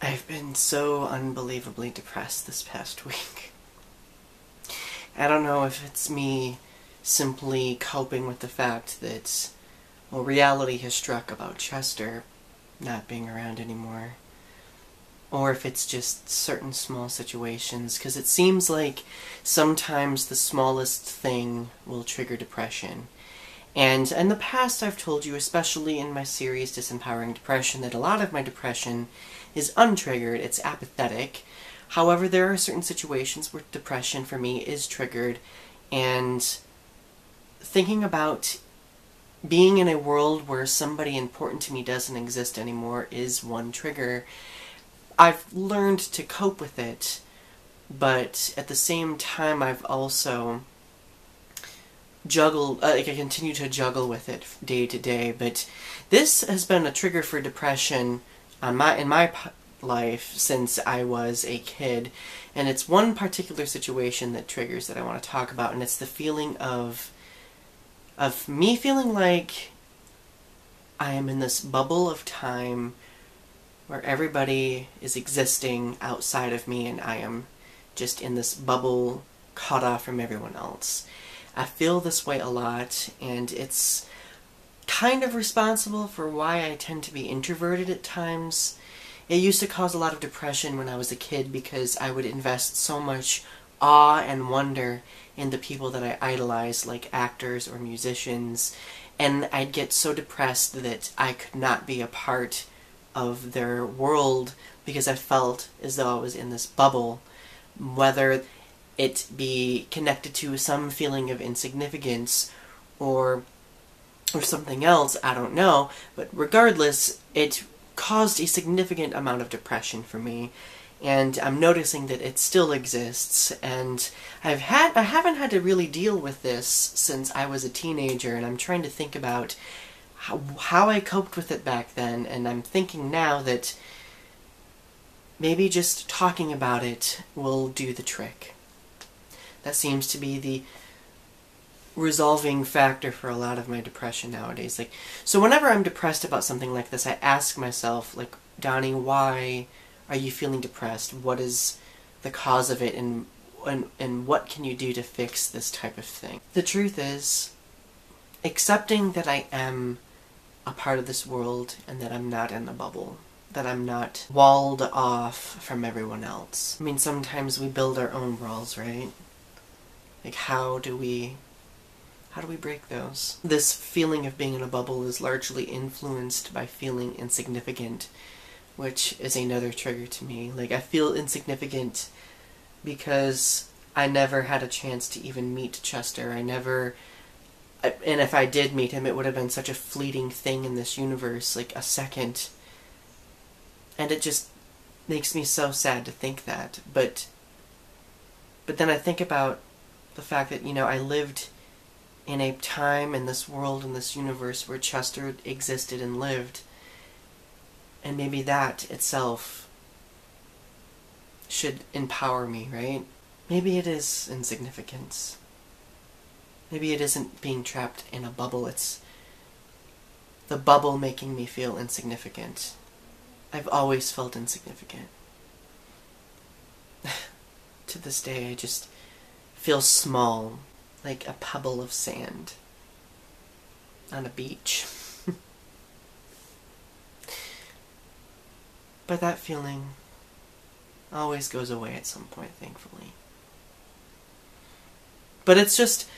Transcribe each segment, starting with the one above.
I've been so unbelievably depressed this past week. I don't know if it's me simply coping with the fact that, well, reality has struck about Chester not being around anymore, or if it's just certain small situations, because it seems like sometimes the smallest thing will trigger depression. And in the past I've told you, especially in my series Disempowering Depression, that a lot of my depression is untriggered, it's apathetic. However, there are certain situations where depression for me is triggered, and thinking about being in a world where somebody important to me doesn't exist anymore is one trigger. I've learned to cope with it, but at the same time I've also I continue to juggle with it day to day, but this has been a trigger for depression in my life since I was a kid, and it's one particular situation that triggers that I want to talk about, and it's the feeling of me feeling like I am in this bubble of time where everybody is existing outside of me and I am just in this bubble cut off from everyone else. I feel this way a lot, and it's kind of responsible for why I tend to be introverted at times. It used to cause a lot of depression when I was a kid because I would invest so much awe and wonder in the people that I idolized, like actors or musicians, and I'd get so depressed that I could not be a part of their world because I felt as though I was in this bubble, whether it be connected to some feeling of insignificance or something else, I don't know, but regardless, it caused a significant amount of depression for me, and I'm noticing that it still exists, and I haven't had to really deal with this since I was a teenager, and I'm trying to think about how I coped with it back then, and I'm thinking now that maybe just talking about it will do the trick. That seems to be the resolving factor for a lot of my depression nowadays. So whenever I'm depressed about something like this, I ask myself, Donny, why are you feeling depressed? What is the cause of it, and what can you do to fix this type of thing? The truth is, accepting that I am a part of this world and that I'm not in a bubble, that I'm not walled off from everyone else. I mean, sometimes we build our own walls, right? How do we break those? This feeling of being in a bubble is largely influenced by feeling insignificant, which is another trigger to me. I feel insignificant because I never had a chance to even meet Chester. And if I did meet him, it would have been such a fleeting thing in this universe, a second. And it just makes me so sad to think that. But then I think about the fact that, I lived in a time in this world, in this universe, where Chester existed and lived. And maybe that itself should empower me, right? Maybe it is insignificance. Maybe it isn't being trapped in a bubble, it's the bubble making me feel insignificant. I've always felt insignificant. To this day, I just feel small, like a pebble of sand on a beach. But that feeling always goes away at some point, thankfully. But it's just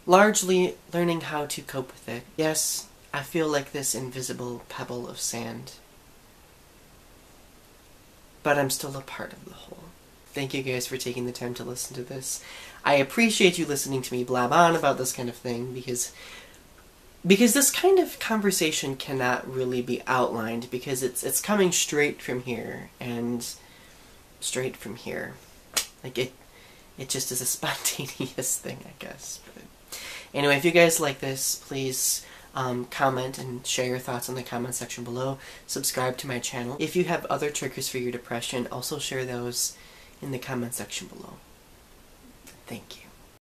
largely learning how to cope with it. Yes, I feel like this invisible pebble of sand, but I'm still a part of the whole. Thank you guys for taking the time to listen to this. I appreciate you listening to me blab on about this kind of thing, because this kind of conversation cannot really be outlined, because it's coming straight from here, and straight from here. It just is a spontaneous thing, I guess. But anyway, if you guys like this, please comment and share your thoughts in the comment section below. Subscribe to my channel. If you have other triggers for your depression, also share those in the comment section below. Thank you.